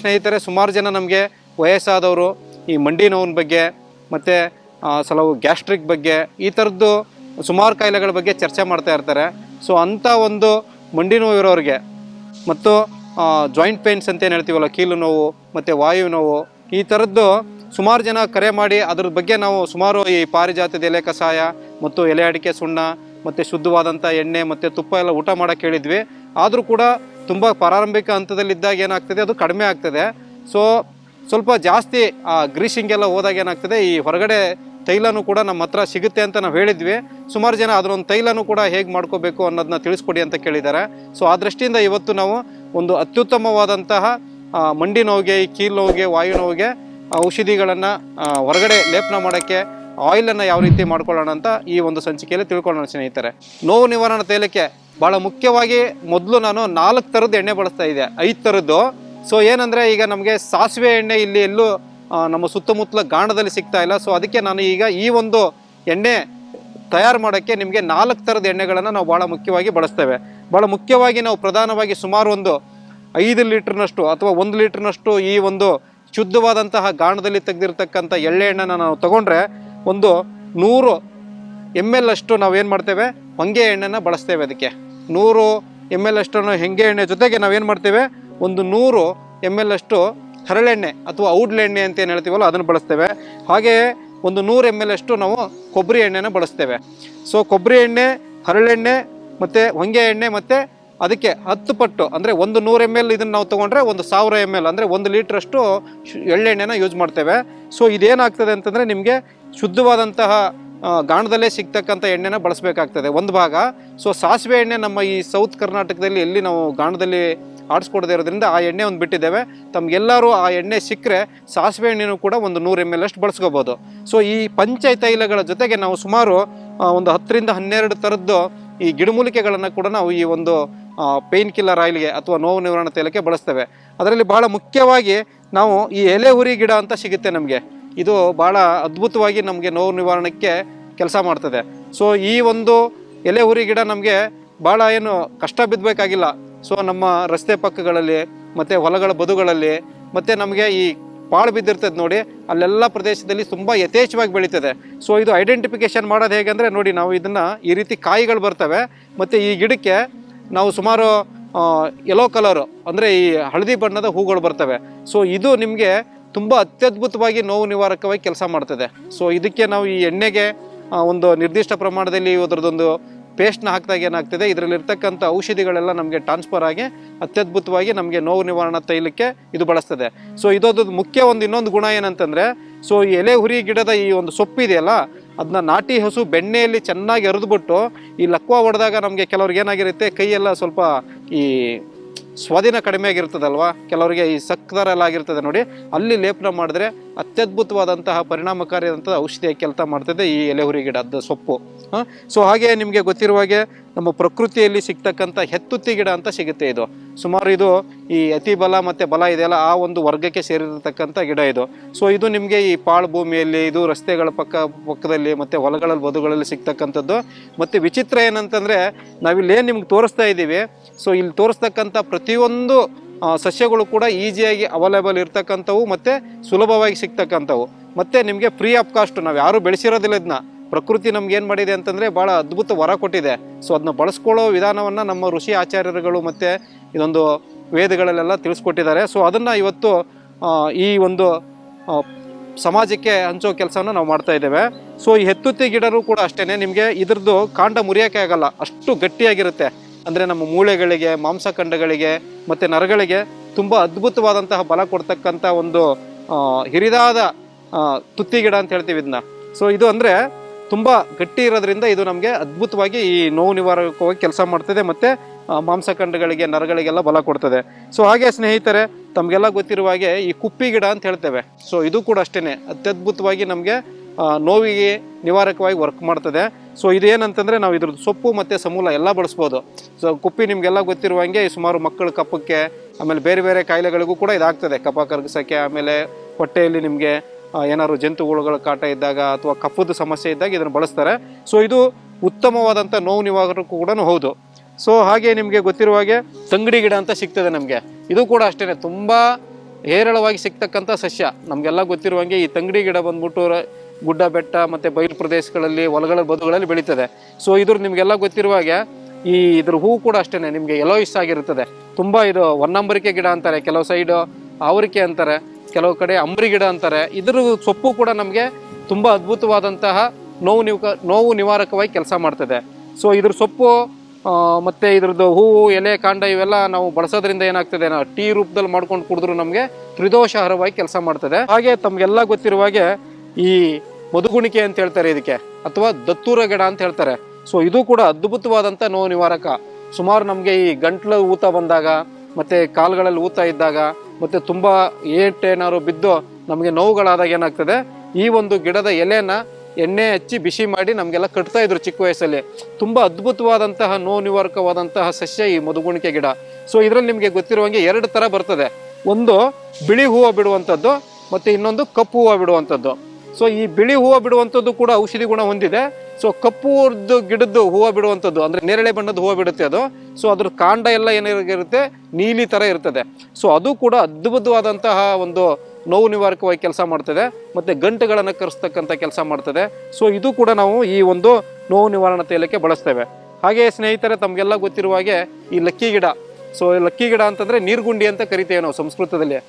ಸ್ನೇಹಿತರೆ, ಸುಮಾರು ಜನ ನಮಗೆ ವಯಸ್ಸಾದವರು ಈ ಮಂಡಿ ನೋವಿನ ಬಗ್ಗೆ ಮತ್ತು ಕೆಲವು ಗ್ಯಾಸ್ಟ್ರಿಕ್ ಬಗ್ಗೆ ಈ ಥರದ್ದು ಸುಮಾರು ಕಾಯಿಲೆಗಳ ಬಗ್ಗೆ ಚರ್ಚೆ ಮಾಡ್ತಾ ಇರ್ತಾರೆ. ಸೊ ಅಂಥ ಒಂದು ಮಂಡಿ ನೋವು ಇರೋರಿಗೆ ಮತ್ತು ಜಾಯಿಂಟ್ ಪೇನ್ಸ್ ಅಂತ ಏನು ಹೇಳ್ತೀವಲ್ಲ, ಕೀಲು ನೋವು ಮತ್ತು ವಾಯು ನೋವು, ಈ ಥರದ್ದು ಸುಮಾರು ಜನ ಕರೆ ಮಾಡಿ ಅದ್ರ ಬಗ್ಗೆ ನಾವು ಸುಮಾರು ಈ ಪಾರಿಜಾತದ ಎಲೆ ಕಷಾಯ ಮತ್ತು ಎಲೆ ಅಡಿಕೆ ಸುಣ್ಣ ಮತ್ತು ಶುದ್ಧವಾದಂಥ ಎಣ್ಣೆ ಮತ್ತು ತುಪ್ಪ ಎಲ್ಲ ಊಟ ಮಾಡೋಕ್ಕೆ ಹೇಳಿದ್ವಿ. ಆದರೂ ಕೂಡ ತುಂಬ ಪ್ರಾರಂಭಿಕ ಹಂತದಲ್ಲಿದ್ದಾಗ ಏನಾಗ್ತದೆ, ಅದು ಕಡಿಮೆ ಆಗ್ತದೆ. ಸೊ ಸ್ವಲ್ಪ ಜಾಸ್ತಿ ಗ್ರೀಸಿಂಗೆಲ್ಲ ಹೋದಾಗ ಏನಾಗ್ತದೆ, ಈ ಹೊರಗಡೆ ತೈಲನೂ ಕೂಡ ನಮ್ಮ ಹತ್ರ ಸಿಗುತ್ತೆ ಅಂತ ನಾವು ಹೇಳಿದ್ವಿ. ಸುಮಾರು ಜನ ಅದರೊಂದು ತೈಲನೂ ಕೂಡ ಹೇಗೆ ಮಾಡ್ಕೋಬೇಕು ಅನ್ನೋದನ್ನ ತಿಳಿಸ್ಕೊಡಿ ಅಂತ ಕೇಳಿದ್ದಾರೆ. ಸೊ ಆ ದೃಷ್ಟಿಯಿಂದ ಇವತ್ತು ನಾವು ಒಂದು ಅತ್ಯುತ್ತಮವಾದಂತಹ ಮಂಡಿ ನೋವಿಗೆ, ಈ ಕೀಲು ನೋವಿಗೆ, ವಾಯು ನೋವಿಗೆ ಔಷಧಿಗಳನ್ನು ಹೊರಗಡೆ ಲೇಪನ ಮಾಡೋಕ್ಕೆ ಆಯಿಲನ್ನು ಯಾವ ರೀತಿ ಮಾಡ್ಕೊಳ್ಳೋಣ ಅಂತ ಈ ಒಂದು ಸಂಚಿಕೆಯಲ್ಲಿ ತಿಳ್ಕೊಳ್ಳೋಣ ಸ್ನೇಹಿತರೆ. ನೋವು ನಿವಾರಣಾ ತೈಲಕ್ಕೆ ಭಾಳ ಮುಖ್ಯವಾಗಿ ಮೊದಲು ನಾನು 4 ಥರದ್ದು ಎಣ್ಣೆ ಬಳಸ್ತಾ ಇದ್ದೆ, 5 ಥರದ್ದು. ಸೊ ಏನಂದರೆ, ಈಗ ನಮಗೆ ಸಾಸಿವೆ ಎಣ್ಣೆ ಇಲ್ಲಿ ಎಲ್ಲೂ ನಮ್ಮ ಸುತ್ತಮುತ್ತಲ ಗಾಣದಲ್ಲಿ ಸಿಗ್ತಾ ಇಲ್ಲ. ಸೊ ಅದಕ್ಕೆ ನಾನು ಈಗ ಈ ಒಂದು ಎಣ್ಣೆ ತಯಾರು ಮಾಡೋಕ್ಕೆ ನಿಮಗೆ 4 ಥರದ ಎಣ್ಣೆಗಳನ್ನು ನಾವು ಭಾಳ ಮುಖ್ಯವಾಗಿ ಬಳಸ್ತೇವೆ. ಭಾಳ ಮುಖ್ಯವಾಗಿ ನಾವು ಪ್ರಧಾನವಾಗಿ ಸುಮಾರು ಒಂದು 5 ಲೀಟ್ರ್ನಷ್ಟು ಅಥವಾ 1 ಲೀಟ್ರ್ನಷ್ಟು ಈ ಒಂದು ಶುದ್ಧವಾದಂತಹ ಗಾಣದಲ್ಲಿ ತೆಗೆದಿರ್ತಕ್ಕಂಥ ಎಳ್ಳೆ ಎಣ್ಣೆನ ನಾವು ತಗೊಂಡ್ರೆ ಒಂದು 100 ml ಅಷ್ಟು ನಾವೇನು ಮಾಡ್ತೇವೆ, ಹೊಂಗೆ ಎಣ್ಣೆನ ಬಳಸ್ತೇವೆ. ಅದಕ್ಕೆ 100 ml ಅಷ್ಟನ್ನು ಹೊಂಗೆ ಎಣ್ಣೆ ಜೊತೆಗೆ ನಾವೇನು ಮಾಡ್ತೇವೆ, ಒಂದು 100 ml ಅಷ್ಟು ಹರಳೆಣ್ಣೆ ಅಥವಾ ಔಡ್ಲೆಣ್ಣೆ ಅಂತ ಏನು ಹೇಳ್ತೀವಲ್ಲ ಅದನ್ನು ಬಳಸ್ತೇವೆ. ಹಾಗೆಯೇ ಒಂದು 100 ml ಅಷ್ಟು ನಾವು ಕೊಬ್ಬರಿ ಎಣ್ಣೆನ ಬಳಸ್ತೇವೆ. ಸೊ ಕೊಬ್ಬರಿ ಎಣ್ಣೆ, ಹರಳೆಣ್ಣೆ ಮತ್ತು ಹೊಂಗೆ ಎಣ್ಣೆ ಮತ್ತು ಅದಕ್ಕೆ 10 ಪಟ್ಟು ಅಂದರೆ ಒಂದು 100 ml ಇದನ್ನು ನಾವು ತೊಗೊಂಡ್ರೆ ಒಂದು 1000 ml ಅಂದರೆ 1 ಲೀಟ್ರಷ್ಟು ಎಳ್ಳೆಣ್ಣೆನ ಯೂಸ್ ಮಾಡ್ತೇವೆ. ಸೊ ಇದೇನಾಗ್ತದೆ ಅಂತಂದರೆ, ನಿಮಗೆ ಶುದ್ಧವಾದಂತಹ ಗಾಣದಲ್ಲೇ ಸಿಗ್ತಕ್ಕಂಥ ಎಣ್ಣೆನ ಬಳಸಬೇಕಾಗ್ತದೆ ಒಂದು ಭಾಗ. ಸೊ ಸಾಸಿವೆ ಎಣ್ಣೆ ನಮ್ಮ ಈ ಸೌತ್ ಕರ್ನಾಟಕದಲ್ಲಿ ಎಲ್ಲಿ ನಾವು ಗಾಣದಲ್ಲಿ ಆಡಿಸ್ಕೊಡದೇ ಇರೋದ್ರಿಂದ ಆ ಎಣ್ಣೆ ಒಂದು ಬಿಟ್ಟಿದ್ದೇವೆ. ತಮಗೆಲ್ಲರೂ ಆ ಎಣ್ಣೆ ಸಿಕ್ಕರೆ ಸಾಸಿವೆ ಎಣ್ಣೆನೂ ಕೂಡ ಒಂದು 100 ml ಅಷ್ಟು ಬಳಸ್ಕೋಬೋದು. ಸೊ ಈ ಪಂಚತೈಲಗಳ ಜೊತೆಗೆ ನಾವು ಸುಮಾರು ಒಂದು 10 ರಿಂದ 12 ಥರದ್ದು ಈ ಗಿಡಮೂಲಿಕೆಗಳನ್ನು ಕೂಡ ನಾವು ಈ ಒಂದು ಪೇಯ್ನ್ ಕಿಲ್ಲರ್ ಆಯಿಲ್ಗೆ ಅಥವಾ ನೋವು ನಿವಾರಣಾ ತೈಲಕ್ಕೆ ಬಳಸ್ತೇವೆ. ಅದರಲ್ಲಿ ಭಾಳ ಮುಖ್ಯವಾಗಿ ನಾವು ಈ ಎಲೆ ಹುರಿ ಗಿಡ ಅಂತ ಸಿಗುತ್ತೆ ನಮಗೆ. ಇದು ಭಾಳ ಅದ್ಭುತವಾಗಿ ನಮಗೆ ನೋವು ನಿವಾರಣೆಗೆ ಕೆಲಸ ಮಾಡ್ತದೆ. ಸೊ ಈ ಒಂದು ಎಲೆ ಹುರಿ ಗಿಡ ನಮಗೆ ಭಾಳ ಏನು ಕಷ್ಟ ಬಿದ್ದಬೇಕಾಗಿಲ್ಲ. ಸೊ ನಮ್ಮ ರಸ್ತೆ ಪಕ್ಕಗಳಲ್ಲಿ ಮತ್ತು ಹೊಲಗಳ ಬದುಗಳಲ್ಲಿ ಮತ್ತು ನಮಗೆ ಈ ಪಾಳು ಬಿದ್ದಿರ್ತದೆ ನೋಡಿ, ಅಲ್ಲೆಲ್ಲ ಪ್ರದೇಶದಲ್ಲಿ ತುಂಬ ಯಥೇಚ್ಛವಾಗಿ ಬೆಳೀತದೆ. ಸೊ ಇದು ಐಡೆಂಟಿಫಿಕೇಷನ್ ಮಾಡೋದು ಹೇಗೆಂದರೆ, ನೋಡಿ ನಾವು ಇದನ್ನು ಈ ರೀತಿ ಕಾಯಿಗಳು ಬರ್ತವೆ ಮತ್ತು ಈ ಗಿಡಕ್ಕೆ ನಾವು ಸುಮಾರು ಯೆಲ್ಲೋ ಕಲರು ಅಂದರೆ ಈ ಹಳದಿ ಬಣ್ಣದ ಹೂಗಳು ಬರ್ತವೆ. ಸೊ ಇದು ನಿಮಗೆ ತುಂಬ ಅತ್ಯದ್ಭುತವಾಗಿ ನೋವು ನಿವಾರಕವಾಗಿ ಕೆಲಸ ಮಾಡ್ತದೆ. ಸೊ ಇದಕ್ಕೆ ನಾವು ಈ ಎಣ್ಣೆಗೆ ಒಂದು ನಿರ್ದಿಷ್ಟ ಪ್ರಮಾಣದಲ್ಲಿ ಅದರದ್ದೊಂದು ಪೇಸ್ಟ್ನ ಹಾಕಿದಾಗ ಏನಾಗ್ತದೆ, ಇದರಲ್ಲಿರ್ತಕ್ಕಂಥ ಔಷಧಿಗಳೆಲ್ಲ ನಮಗೆ ಟ್ರಾನ್ಸ್ಫರ್ ಆಗಿ ಅತ್ಯದ್ಭುತವಾಗಿ ನಮಗೆ ನೋವು ನಿವಾರಣಾ ತೈಲಕ್ಕೆ ಇದು ಬಳಸ್ತದೆ. ಸೊ ಇದೊಂದು ಮುಖ್ಯ ಇನ್ನೊಂದು ಗುಣ ಏನಂತಂದರೆ, ಸೊ ಈ ಎಲೆ ಹುರಿ ಗಿಡದ ಈ ಒಂದು ಸೊಪ್ಪಿದೆಯಲ್ಲ, ಅದನ್ನ ನಾಟಿ ಹಸು ಬೆಣ್ಣೆಯಲ್ಲಿ ಚೆನ್ನಾಗಿ ಅರಿದ್ಬಿಟ್ಟು ಈ ಲಕ್ವ ಹೊಡೆದಾಗ ನಮಗೆ ಕೆಲವ್ರಿಗೆ ಏನಾಗಿರುತ್ತೆ, ಕೈಯೆಲ್ಲ ಸ್ವಲ್ಪ ಈ ಸ್ವಾಧೀನ ಕಡಿಮೆ ಆಗಿರ್ತದಲ್ವ, ಕೆಲವರಿಗೆ ಈ ಸಕ್ಕರೆಲ್ಲ ಆಗಿರ್ತದೆ ನೋಡಿ, ಅಲ್ಲಿ ಲೇಪನ ಮಾಡಿದ್ರೆ ಅತ್ಯದ್ಭುತವಾದಂತಹ ಪರಿಣಾಮಕಾರಿಯಾದಂತಹ ಔಷಧಿಯಾಗಿ ಕೆಲಸ ಮಾಡ್ತದೆ ಈ ಎಲೆಹುರಿ ಗಿಡದ ಸೊಪ್ಪು. ಸೊ ಹಾಗೆ ನಿಮಗೆ ಗೊತ್ತಿರುವ ಹಾಗೆ ನಮ್ಮ ಪ್ರಕೃತಿಯಲ್ಲಿ ಸಿಗ್ತಕ್ಕಂಥ ಹೆತ್ತುತ್ತಿ ಗಿಡ ಅಂತ ಸಿಗುತ್ತೆ. ಇದು ಸುಮಾರು ಇದು ಈ ಅತಿ ಬಲ ಮತ್ತು ಬಲ ಇದೆಯಲ್ಲ ಆ ಒಂದು ವರ್ಗಕ್ಕೆ ಸೇರಿರತಕ್ಕಂಥ ಗಿಡ ಇದು. ಸೊ ಇದು ನಿಮಗೆ ಈ ಪಾಳು ಭೂಮಿಯಲ್ಲಿ, ಇದು ರಸ್ತೆಗಳ ಪಕ್ಕದಲ್ಲಿ ಮತ್ತು ಹೊಲಗಳ ಬದುಗಳಲ್ಲಿ ಸಿಗ್ತಕ್ಕಂಥದ್ದು. ಮತ್ತು ವಿಚಿತ್ರ ಏನಂತಂದರೆ, ನಾವಿಲ್ಲೇನು ನಿಮ್ಗೆ ತೋರಿಸ್ತಾ ಇದ್ದೀವಿ, ಸೊ ಇಲ್ಲಿ ತೋರಿಸ್ತಕ್ಕಂಥ ಪ್ರತಿಯೊಂದು ಸಸ್ಯಗಳು ಕೂಡ ಈಸಿಯಾಗಿ ಅವೈಲೇಬಲ್ ಇರ್ತಕ್ಕಂಥವು ಮತ್ತು ಸುಲಭವಾಗಿ ಸಿಗ್ತಕ್ಕಂಥವು ಮತ್ತು ನಿಮಗೆ ಫ್ರೀ ಆಫ್ ಕಾಸ್ಟ್. ನಾವು ಯಾರೂ ಬೆಳೆಸಿರೋದಿಲ್ಲ ಇದನ್ನ. ಪ್ರಕೃತಿ ನಮ್ಗೆ ಏನು ಮಾಡಿದೆ ಅಂತಂದರೆ ಭಾಳ ಅದ್ಭುತ ವರ ಕೊಟ್ಟಿದೆ. ಸೊ ಅದನ್ನ ಬಳಸ್ಕೊಳ್ಳೋ ವಿಧಾನವನ್ನು ನಮ್ಮ ಋಷಿ ಆಚಾರ್ಯರುಗಳು ಮತ್ತು ಇದೊಂದು ವೇದಗಳಲ್ಲೆಲ್ಲ ತಿಳಿಸ್ಕೊಟ್ಟಿದ್ದಾರೆ. ಸೊ ಅದನ್ನು ಇವತ್ತು ಈ ಒಂದು ಸಮಾಜಕ್ಕೆ ಹಂಚೋ ಕೆಲಸವನ್ನು ನಾವು ಮಾಡ್ತಾ ಇದ್ದೇವೆ. ಸೊ ಈ ಹೆತ್ತುತ್ತಿ ಗಿಡನೂ ಕೂಡ ಅಷ್ಟೇ, ನಿಮಗೆ ಇದ್ರದ್ದು ಕಾಂಡ ಮುರಿಯೋಕ್ಕೆ ಆಗಲ್ಲ, ಅಷ್ಟು ಗಟ್ಟಿಯಾಗಿರುತ್ತೆ. ಅಂದರೆ ನಮ್ಮ ಮೂಳೆಗಳಿಗೆ, ಮಾಂಸಖಂಡಗಳಿಗೆ ಮತ್ತು ನರಗಳಿಗೆ ತುಂಬ ಅದ್ಭುತವಾದಂತಹ ಬಲ ಕೊಡ್ತಕ್ಕಂಥ ಒಂದು ಹಿರಿದಾದ ತುತ್ತಿ ಗಿಡ ಅಂತ ಹೇಳ್ತೀವಿ ಇದನ್ನ. ಸೊ ಇದು ಅಂದರೆ ತುಂಬ ಗಟ್ಟಿ ಇರೋದ್ರಿಂದ ಇದು ನಮಗೆ ಅದ್ಭುತವಾಗಿ ಈ ನೋವು ನಿವಾರಕವಾಗಿ ಕೆಲಸ ಮಾಡ್ತದೆ ಮತ್ತು ಮಾಂಸಖಂಡಗಳಿಗೆ, ನರಗಳಿಗೆಲ್ಲ ಬಲ ಕೊಡ್ತದೆ. ಸೊ ಹಾಗೆ ಸ್ನೇಹಿತರೆ, ತಮಗೆಲ್ಲ ಗೊತ್ತಿರುವ ಹಾಗೆ ಈ ಕುಪ್ಪಿ ಗಿಡ ಅಂತ ಹೇಳ್ತೇವೆ. ಸೊ ಇದು ಕೂಡ ಅಷ್ಟೇ ಅತ್ಯದ್ಭುತವಾಗಿ ನಮಗೆ ನೋವಿಗೆ ನಿವಾರಕವಾಗಿ ವರ್ಕ್ ಮಾಡ್ತದೆ. ಸೊ ಇದೇನಂತಂದರೆ, ನಾವು ಇದ್ರದ್ದು ಸೊಪ್ಪು ಮತ್ತು ಸಮೂಲ ಎಲ್ಲ ಬಳಸ್ಬೋದು. ಸೊ ಕುಪ್ಪಿ ನಿಮಗೆಲ್ಲ ಗೊತ್ತಿರುವಂಗೆ ಸುಮಾರು ಮಕ್ಕಳ ಕಪ್ಪಕ್ಕೆ, ಆಮೇಲೆ ಬೇರೆ ಬೇರೆ ಕಾಯಿಲೆಗಳಿಗೂ ಕೂಡ ಇದಾಗ್ತದೆ. ಕಫ ಕರಗಿಸೋಕ್ಕೆ, ಆಮೇಲೆ ಹೊಟ್ಟೆಯಲ್ಲಿ ನಿಮಗೆ ಏನಾದ್ರು ಜಂತುಹುಳುಗಳ ಕಾಟ ಇದ್ದಾಗ ಅಥವಾ ಕಫದ ಸಮಸ್ಯೆ ಇದ್ದಾಗ ಇದನ್ನು ಬಳಸ್ತಾರೆ. ಸೊ ಇದು ಉತ್ತಮವಾದಂಥ ನೋವು ನಿವಾರಕಕ್ಕೂ ಕೂಡ ಹೌದು. ಸೊ ಹಾಗೆ ನಿಮಗೆ ಗೊತ್ತಿರುವ ಹಾಗೆ ತಂಗಡಿ ಗಿಡ ಅಂತ ಸಿಗ್ತದೆ ನಮಗೆ. ಇದು ಕೂಡ ಅಷ್ಟೇ ತುಂಬ ಹೇರಳವಾಗಿ ಸಿಗ್ತಕ್ಕಂಥ ಸಸ್ಯ. ನಮಗೆಲ್ಲ ಗೊತ್ತಿರುವಂಗೆ ಈ ತಂಗಡಿ ಗಿಡ ಬಂದ್ಬಿಟ್ಟು ಗುಡ್ಡ ಬೆಟ್ಟ ಮತ್ತು ಬಯಲು ಪ್ರದೇಶಗಳಲ್ಲಿ ಹೊಲಗಳ ಬದುಗಳಲ್ಲಿ ಬೆಳೀತದೆ. ಸೊ ಇದ್ರ ನಿಮಗೆಲ್ಲ ಗೊತ್ತಿರುವಾಗೆ ಇದ್ರ ಹೂವು ಕೂಡ ಅಷ್ಟೇ ನಿಮಗೆ ಯೆಲ್ಲೋಯಿಶ್ ಆಗಿರುತ್ತದೆ. ತುಂಬ ಇದು ಹೊನ್ನಂಬರಿಕೆ ಗಿಡ ಅಂತಾರೆ, ಕೆಲವು ಸೈಡು ಆವರಿಕೆ ಅಂತಾರೆ, ಕೆಲವು ಕಡೆ ಅಂಬರಿ ಗಿಡ ಅಂತಾರೆ. ಇದ್ರ ಸೊಪ್ಪು ಕೂಡ ನಮಗೆ ತುಂಬ ಅದ್ಭುತವಾದಂತಹ ನೋವು ನಿವಾರಕವಾಗಿ ಕೆಲಸ ಮಾಡ್ತದೆ. ಸೊ ಇದ್ರ ಸೊಪ್ಪು ಮತ್ತು ಇದ್ರದ್ದು ಹೂವು, ಎಲೆ, ಕಾಂಡ ಇವೆಲ್ಲ ನಾವು ಬಳಸೋದ್ರಿಂದ ಏನಾಗ್ತದೆ, ನಾವು ಟೀ ರೂಪದಲ್ಲಿ ಮಾಡ್ಕೊಂಡು ಕುಡಿದ್ರು ನಮಗೆ ತ್ರಿದೋಷಾಹಾರವಾಗಿ ಕೆಲಸ ಮಾಡ್ತದೆ. ಹಾಗೆ ತಮಗೆಲ್ಲ ಗೊತ್ತಿರುವಾಗೆ ಈ ಮಧುಗುಣಿಕೆ ಅಂತ ಹೇಳ್ತಾರೆ ಇದಕ್ಕೆ, ಅಥವಾ ದತ್ತೂರ ಗಿಡ ಅಂತ ಹೇಳ್ತಾರೆ. ಸೊ ಇದು ಕೂಡ ಅದ್ಭುತವಾದಂಥ ನೋವು ನಿವಾರಕ. ಸುಮಾರು ನಮಗೆ ಈ ಗಂಟ್ಲು ಊತ ಬಂದಾಗ, ಮತ್ತು ಕಾಲುಗಳಲ್ಲಿ ಊತ ಇದ್ದಾಗ, ಮತ್ತು ತುಂಬ ಏನಾದ್ರು ಬಿದ್ದು ನಮಗೆ ನೋವುಗಳಾದಾಗ ಏನಾಗ್ತದೆ, ಈ ಒಂದು ಗಿಡದ ಎಲೆನ ಎಣ್ಣೆ ಹಚ್ಚಿ ಬಿಸಿ ಮಾಡಿ ನಮಗೆಲ್ಲ ಕಟ್ತಾ ಇದ್ರು ಚಿಕ್ಕ ವಯಸ್ಸಲ್ಲಿ. ತುಂಬ ಅದ್ಭುತವಾದಂತಹ ನೋವು ನಿವಾರಕವಾದಂತಹ ಸಸ್ಯ ಈ ಮಧುಗುಣಿಕೆ ಗಿಡ. ಸೊ ಇದರಲ್ಲಿ ನಿಮಗೆ ಗೊತ್ತಿರುವಂಗೆ 2 ಥರ ಬರ್ತದೆ. ಒಂದು ಬಿಳಿ ಹೂವು ಬಿಡುವಂಥದ್ದು, ಮತ್ತು ಇನ್ನೊಂದು ಕಪ್ಪು ಹೂವು ಬಿಡುವಂಥದ್ದು. ಸೊ ಈ ಬಿಳಿ ಹೂವು ಬಿಡುವಂಥದ್ದು ಕೂಡ ಔಷಧಿ ಗುಣ ಹೊಂದಿದೆ. ಸೊ ಕಪ್ಪು ಗಿಡದ್ದು ಹೂವು ಬಿಡುವಂಥದ್ದು ಅಂದರೆ ನೇರಳೆ ಬಣ್ಣದ ಹೂವು ಬಿಡುತ್ತೆ ಅದು. ಸೊ ಅದ್ರ ಕಾಂಡ ಎಲ್ಲ ಏನಿರುತ್ತೆ, ನೀಲಿ ಥರ ಇರ್ತದೆ. ಸೊ ಅದು ಕೂಡ ಅದ್ಭುತವಾದಂತಹ ಒಂದು ನೋವು ನಿವಾರಕವಾಗಿ ಕೆಲಸ ಮಾಡ್ತದೆ, ಮತ್ತು ಗಂಟುಗಳನ್ನು ಕರೆಸ್ತಕ್ಕಂಥ ಕೆಲಸ ಮಾಡ್ತದೆ. ಸೊ ಇದು ಕೂಡ ನಾವು ಈ ಒಂದು ನೋವು ನಿವಾರಣಾ ತೈಲಕ್ಕೆ ಬಳಸ್ತೇವೆ. ಹಾಗೆ ಸ್ನೇಹಿತರೆ, ತಮಗೆಲ್ಲ ಗೊತ್ತಿರುವ ಹಾಗೆ ಈ ಲಕ್ಕಿ ಗಿಡ. ಸೊ ಲಕ್ಕಿ ಗಿಡ ಅಂತಂದರೆ ನೀರ್ಗುಂಡಿ ಅಂತ ಕರಿತೇವೆ ನಾವು ಸಂಸ್ಕೃತದಲ್ಲಿ.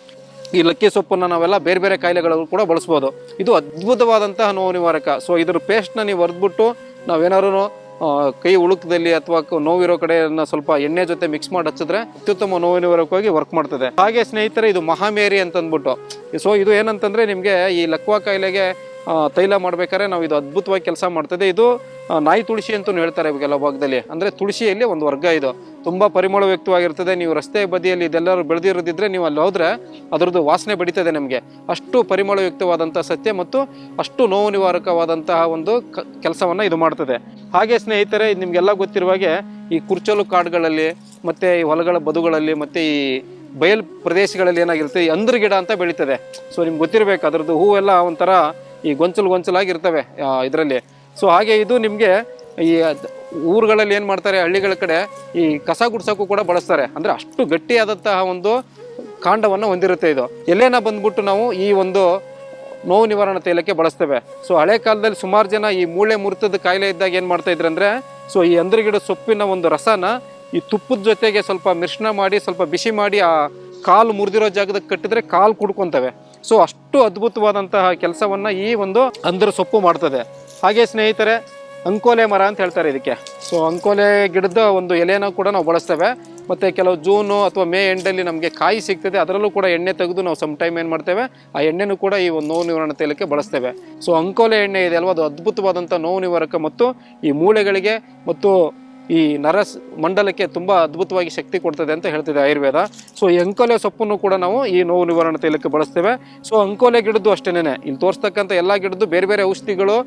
ಈ ಲಕ್ಕಿ ಸೊಪ್ಪನ್ನು ನಾವೆಲ್ಲ ಬೇರೆ ಬೇರೆ ಕಾಯಿಲೆಗಳು ಕೂಡ ಬಳಸ್ಬೋದು. ಇದು ಅದ್ಭುತವಾದಂತಹ ನೋವು ನಿವಾರಕ. ಸೊ ಇದ್ರ ಪೇಸ್ಟ್ನ ನೀವು ಹೊರದ್ಬಿಟ್ಟು ನಾವೇನಾದ್ರು ಕೈ ಉಳುಕದಲ್ಲಿ ಅಥವಾ ನೋವಿರೋ ಕಡೆಯನ್ನು ಸ್ವಲ್ಪ ಎಣ್ಣೆ ಜೊತೆ ಮಿಕ್ಸ್ ಮಾಡಿ ಹಚ್ಚಿದ್ರೆ ಅತ್ಯುತ್ತಮ ನೋವು ನಿವಾರಕವಾಗಿ ವರ್ಕ್ ಮಾಡ್ತದೆ. ಹಾಗೆ ಸ್ನೇಹಿತರೆ, ಇದು ಮಹಾಮೇರಿ ಅಂತಂದ್ಬಿಟ್ಟು. ಸೊ ಇದು ಏನಂತಂದರೆ ನಿಮಗೆ ಈ ಲಕ್ವಾ ಕಾಯಿಲೆಗೆ ತೈಲ ಮಾಡ್ಬೇಕಾದ್ರೆ ನಾವು ಇದು ಅದ್ಭುತವಾಗಿ ಕೆಲಸ ಮಾಡ್ತದೆ. ಇದು ನಾಯಿ ತುಳಸಿ ಅಂತಲೂ ಹೇಳ್ತಾರೆ ಕೆಲವು ಭಾಗದಲ್ಲಿ. ಅಂದರೆ ತುಳಸಿಯಲ್ಲಿ ಒಂದು ವರ್ಗ ಇದು. ತುಂಬ ಪರಿಮಳಯುಕ್ತವಾಗಿರ್ತದೆ. ನೀವು ರಸ್ತೆ ಬದಿಯಲ್ಲಿ ಇದೆಲ್ಲರೂ ಬೆಳೆದಿರೋದಿದ್ರೆ ನೀವು ಅಲ್ಲಿ ಹೋದರೆ ಅದರದ್ದು ವಾಸನೆ ಬಡಿತದೆ ನಮಗೆ. ಅಷ್ಟು ಪರಿಮಳಯುಕ್ತವಾದಂಥ ಸತ್ಯ ಮತ್ತು ಅಷ್ಟು ನೋವು ನಿವಾರಕವಾದಂತಹ ಒಂದು ಕೆಲಸವನ್ನು ಇದು ಮಾಡ್ತದೆ. ಹಾಗೆ ಸ್ನೇಹಿತರೆ, ನಿಮಗೆಲ್ಲ ಗೊತ್ತಿರುವಾಗೆ ಈ ಕುರ್ಚಲು ಕಾಡುಗಳಲ್ಲಿ ಮತ್ತು ಈ ಹೊಲಗಳ ಬದುಗಳಲ್ಲಿ ಮತ್ತು ಈ ಬಯಲು ಪ್ರದೇಶಗಳಲ್ಲಿ ಏನಾಗಿರುತ್ತೆ, ಈ ಅಂದ್ರ ಗಿಡ ಅಂತ ಬೆಳೀತದೆ. ಸೊ ನಿಮ್ಗೆ ಗೊತ್ತಿರಬೇಕು, ಅದರದ್ದು ಹೂವೆಲ್ಲ ಒಂಥರ ಈ ಗೊಂಚಲಾಗಿರ್ತವೆ ಇದರಲ್ಲಿ. ಸೊ ಹಾಗೆ ಇದು ನಿಮಗೆ ಈ ಊರುಗಳಲ್ಲಿ ಏನು ಮಾಡ್ತಾರೆ, ಹಳ್ಳಿಗಳ ಕಡೆ ಈ ಕಸ ಗುಡ್ಸೋಕ್ಕೂ ಕೂಡ ಬಳಸ್ತಾರೆ. ಅಂದರೆ ಅಷ್ಟು ಗಟ್ಟಿಯಾದಂತಹ ಒಂದು ಕಾಂಡವನ್ನು ಹೊಂದಿರುತ್ತೆ ಇದು. ಎಲೆನ ಬಂದ್ಬಿಟ್ಟು ನಾವು ಈ ಒಂದು ನೋವು ನಿವಾರಣಾ ತೈಲಕ್ಕೆ ಬಳಸ್ತೇವೆ. ಸೊ ಹಳೆ ಕಾಲದಲ್ಲಿ ಸುಮಾರು ಜನ ಈ ಮೂಳೆ ಮುರಿತದ ಕಾಯಿಲೆ ಇದ್ದಾಗ ಏನು ಮಾಡ್ತಾ ಇದ್ರು ಅಂದರೆ, ಸೊ ಈ ಅಂದ್ರಗಿಡ ಸೊಪ್ಪಿನ ಒಂದು ರಸನ ಈ ತುಪ್ಪದ ಜೊತೆಗೆ ಸ್ವಲ್ಪ ಮಿಶ್ರಣ ಮಾಡಿ ಸ್ವಲ್ಪ ಬಿಸಿ ಮಾಡಿ ಆ ಕಾಲು ಮುರಿದಿರೋ ಜಾಗದಾಗ ಕಟ್ಟಿದ್ರೆ ಕಾಲು ಕುಡ್ಕೊತವೆ. ಸೊ ಅಷ್ಟು ಅದ್ಭುತವಾದಂತಹ ಕೆಲಸವನ್ನು ಈ ಒಂದು ಅಂದ್ರ ಸೊಪ್ಪು ಮಾಡ್ತದೆ. ಹಾಗೆ ಸ್ನೇಹಿತರೆ, ಅಂಕೋಲೆ ಮರ ಅಂತ ಹೇಳ್ತಾರೆ ಇದಕ್ಕೆ. ಸೊ ಅಂಕೋಲೆ ಗಿಡದ ಒಂದು ಎಲೆನ ಕೂಡ ನಾವು ಬಳಸ್ತೇವೆ. ಮತ್ತು ಕೆಲವು ಜೂನು ಅಥವಾ ಮೇ ಎಂಡಲ್ಲಿ ನಮಗೆ ಕಾಯಿ ಸಿಗ್ತದೆ, ಅದರಲ್ಲೂ ಕೂಡ ಎಣ್ಣೆ ತೆಗೆದು ನಾವು ಸಮ್ ಟೈಮ್ ಏನು ಮಾಡ್ತೇವೆ, ಆ ಎಣ್ಣೆನೂ ಕೂಡ ಈ ಒಂದು ನೋವು ನಿವಾರಣಾ ತೈಲಕ್ಕೆ ಬಳಸ್ತೇವೆ. ಸೊ ಅಂಕೋಲೆ ಎಣ್ಣೆ ಇದೆ ಅಲ್ವಾ, ಅದು ಅದ್ಭುತವಾದಂಥ ನೋವು ನಿವಾರಕ ಮತ್ತು ಈ ಮೂಳೆಗಳಿಗೆ ಮತ್ತು ಈ ಮಂಡಲಕ್ಕೆ ತುಂಬ ಅದ್ಭುತವಾಗಿ ಶಕ್ತಿ ಕೊಡ್ತದೆ ಅಂತ ಹೇಳ್ತಿದೆ ಆಯುರ್ವೇದ. ಸೊ ಈ ಅಂಕೋಲೆ ಸೊಪ್ಪನ್ನು ಕೂಡ ನಾವು ಈ ನೋವು ನಿವಾರಣಾ ತೈಲಕ್ಕೆ ಬಳಸ್ತೇವೆ. ಸೊ ಅಂಕೋಲೆ ಗಿಡದ್ದು ಅಷ್ಟೇನೆ, ಇಲ್ಲಿ ತೋರಿಸ್ತಕ್ಕಂಥ ಎಲ್ಲ ಗಿಡದ್ದು ಬೇರೆ ಬೇರೆ ಔಷಧಿಗಳು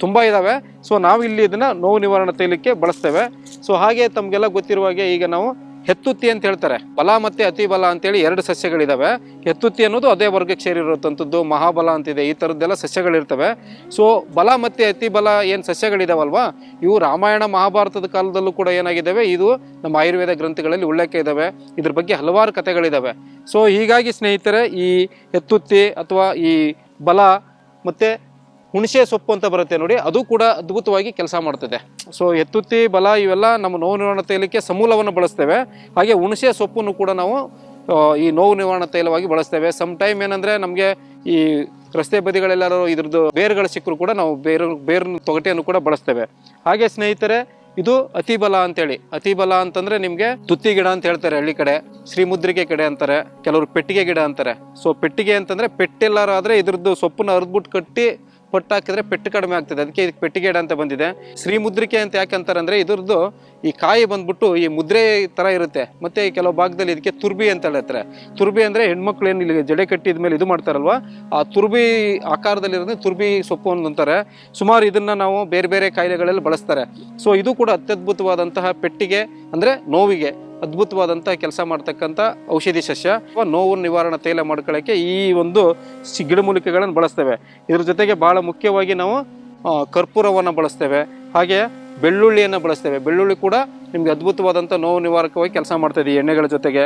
ತುಂಬ ಇದ್ದಾವೆ. ಸೊ ನಾವು ಇಲ್ಲಿ ಇದನ್ನು ನೋವು ನಿವಾರಣಾ ತೈಲಕ್ಕೆ ಬಳಸ್ತೇವೆ. ಸೊ ಹಾಗೆ ತಮಗೆಲ್ಲ ಗೊತ್ತಿರುವ ಹಾಗೆ ಈಗ ನಾವು ಹೆತ್ತುತ್ತಿ ಅಂತ ಹೇಳ್ತಾರೆ, ಬಲ ಮತ್ತು ಅತಿ ಬಲ ಅಂತೇಳಿ 2 ಸಸ್ಯಗಳಿದ್ದಾವೆ. ಹೆತ್ತುತ್ತಿ ಅನ್ನೋದು ಅದೇ ವರ್ಗಕ್ಕೆ ಸೇರಿರುವಂಥದ್ದು. ಮಹಾಬಲ ಅಂತಿದೆ, ಈ ಥರದ್ದೆಲ್ಲ ಸಸ್ಯಗಳಿರ್ತವೆ. ಸೊ ಬಲ ಮತ್ತು ಅತಿ ಬಲ ಏನು ಸಸ್ಯಗಳಿದಾವಲ್ವಾ, ಇವು ರಾಮಾಯಣ ಮಹಾಭಾರತದ ಕಾಲದಲ್ಲೂ ಕೂಡ ಏನಾಗಿದ್ದಾವೆ, ಇದು ನಮ್ಮ ಆಯುರ್ವೇದ ಗ್ರಂಥಗಳಲ್ಲಿ ಉಲ್ಲೇಖ ಇದ್ದಾವೆ. ಇದ್ರ ಬಗ್ಗೆ ಹಲವಾರು ಕಥೆಗಳಿದ್ದಾವೆ. ಸೊ ಹೀಗಾಗಿ ಸ್ನೇಹಿತರೆ, ಈ ಹೆತ್ತುತ್ತಿ ಅಥವಾ ಈ ಬಲ ಮತ್ತು ಹುಣಸೆ ಸೊಪ್ಪು ಅಂತ ಬರುತ್ತೆ ನೋಡಿ, ಅದು ಕೂಡ ಅದ್ಭುತವಾಗಿ ಕೆಲಸ ಮಾಡ್ತದೆ. ಸೊ ಹೆತ್ತುತ್ತಿ, ಬಲ ಇವೆಲ್ಲ ನಮ್ಮ ನೋವು ನಿವಾರಣಾ ತೈಲಕ್ಕೆ ಸಮೂಲವನ್ನು ಬಳಸ್ತೇವೆ. ಹಾಗೆ ಹುಣಸೆ ಸೊಪ್ಪನ್ನು ಕೂಡ ನಾವು ಈ ನೋವು ನಿವಾರಣಾ ತೈಲವಾಗಿ ಬಳಸ್ತೇವೆ. ಸಮ್ ಟೈಮ್ ಏನಂದರೆ ನಮಗೆ ಈ ರಸ್ತೆ ಬದಿಗಳೆಲ್ಲರೂ ಇದ್ರದ್ದು ಬೇರುಗಳು ಸಿಕ್ಕರು ಕೂಡ ನಾವು ಬೇರಿನ ತೊಗಟೆಯನ್ನು ಕೂಡ ಬಳಸ್ತೇವೆ. ಹಾಗೆ ಸ್ನೇಹಿತರೆ, ಇದು ಅತಿಬಲ ಅಂತೇಳಿ. ಅತಿಬಲ ಅಂತಂದರೆ ನಿಮಗೆ ತುತ್ತಿ ಗಿಡ ಅಂತ ಹೇಳ್ತಾರೆ ಹಳ್ಳಿ ಕಡೆ, ಶ್ರೀಮುದ್ರಿಕೆ ಕಡೆ ಅಂತಾರೆ, ಕೆಲವರು ಪೆಟ್ಟಿಗೆ ಗಿಡ ಅಂತಾರೆ. ಸೊ ಪೆಟ್ಟಿಗೆ ಅಂತಂದರೆ ಪೆಟ್ಟೆಲ್ಲರೂ ಆದರೆ ಇದ್ರದ್ದು ಸೊಪ್ಪನ್ನು ಅರ್ದ್ಬಿಟ್ಟು ಕಟ್ಟಿ ಪಟ್ಟು ಹಾಕಿದ್ರೆ ಪೆಟ್ಟು ಕಡಿಮೆ ಆಗ್ತದೆ, ಅದಕ್ಕೆ ಇದಕ್ಕೆ ಪೆಟ್ಟಿಗೆ ಗಿಡ ಅಂತ ಬಂದಿದೆ. ಶ್ರೀಮುದ್ರಿಕೆ ಅಂತ ಯಾಕಂತಾರೆ ಅಂದರೆ ಇದ್ರದ್ದು ಈ ಕಾಯಿ ಬಂದ್ಬಿಟ್ಟು ಈ ಮುದ್ರೆ ಥರ ಇರುತ್ತೆ. ಮತ್ತು ಕೆಲವು ಭಾಗದಲ್ಲಿ ಇದಕ್ಕೆ ತುರ್ಬಿ ಅಂತ ಹೇಳ್ತಾರೆ. ತುರ್ಬಿ ಅಂದರೆ ಹೆಣ್ಮಕ್ಳು ಏನು ಇಲ್ಲಿ ಜಡೆ ಕಟ್ಟಿದ ಮೇಲೆ ಇದು ಮಾಡ್ತಾರಲ್ವ, ಆ ತುರ್ಬಿ ಆಕಾರದಲ್ಲಿರೋದು ತುರ್ಬಿ ಸೊಪ್ಪು ಅಂತಾರೆ. ಸುಮಾರು ಇದನ್ನು ನಾವು ಬೇರೆ ಬೇರೆ ಕಾಯಿಲೆಗಳಲ್ಲಿ ಬಳಸ್ತಾರೆ. ಸೊ ಇದು ಕೂಡ ಅತ್ಯದ್ಭುತವಾದಂತಹ ಪೆಟ್ಟಿಗೆ ಅಂದರೆ ನೋವಿಗೆ ಅದ್ಭುತವಾದಂತಹ ಕೆಲಸ ಮಾಡ್ತಕ್ಕಂಥ ಔಷಧಿ ಸಸ್ಯ. ನೋವು ನಿವಾರಣಾ ತೈಲ ಮಾಡ್ಕೊಳ್ಳೋಕ್ಕೆ ಈ ಒಂದು ಗಿಡಮೂಲಿಕೆಗಳನ್ನು ಬಳಸ್ತೇವೆ. ಇದ್ರ ಜೊತೆಗೆ ಭಾಳ ಮುಖ್ಯವಾಗಿ ನಾವು ಕರ್ಪೂರವನ್ನು ಬಳಸ್ತೇವೆ. ಹಾಗೆ ಬೆಳ್ಳುಳ್ಳಿಯನ್ನು ಬಳಸ್ತೇವೆ. ಬೆಳ್ಳುಳ್ಳಿ ಕೂಡ ನಿಮಗೆ ಅದ್ಭುತವಾದಂಥ ನೋವು ನಿವಾರಕವಾಗಿ ಕೆಲಸ ಮಾಡ್ತದೆ ಈ ಎಣ್ಣೆಗಳ ಜೊತೆಗೆ.